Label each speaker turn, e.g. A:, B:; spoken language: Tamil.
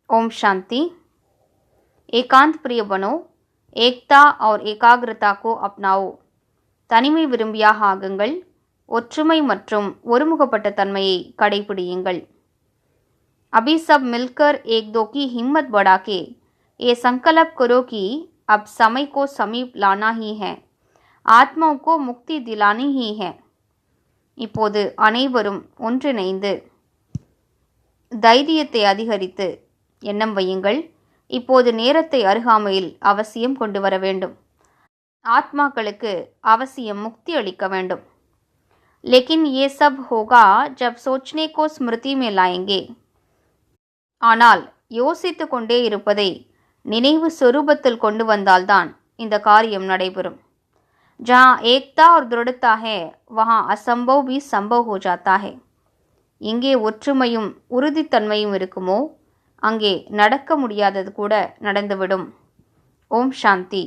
A: ओम शांति। एकांत प्रिय बनो, एकता और एकाग्रता को अपनाओ. தனிமை விரும்பியாக ஆகுங்கள், ஒற்றுமை மற்றும் ஒருமுகப்பட்ட தன்மையை கடைபிடியுங்கள். अभी सब मिलकर एक दो की हिम्मत बढ़ा के ये संकल्प करो कि अब समय को समीप लाना ही है, ஆத்மாओं को मुक्ति दिलानी ही है. இப்போது அனைவரும் ஒன்றிணைந்து தைரியத்தை அதிகரித்து எண்ணம் வையுங்கள். இப்போது நேரத்தை அருகாமையில் அவசியம் கொண்டு வர வேண்டும். ஆத்மாக்களுக்கு அவசியம் முக்தி அளிக்க வேண்டும். लेकिन ये सब होगा जब सोचने को स्मृति में लाएंगे. ஆனால் யோசித்து கொண்டே இருப்பதை நினைவு சொரூபத்தில் கொண்டு வந்தால்தான் இந்த காரியம் நடைபெறும். जहाँ एकता और दृढ़ता है वहाँ असंभव भी संभव हो जाता है. எங்கே ஒற்றுமையும் உறுதித்தன்மையும் இருக்குமோ அங்கே நடக்க முடியாதது கூட நடந்துவிடும். ஓம் சாந்தி.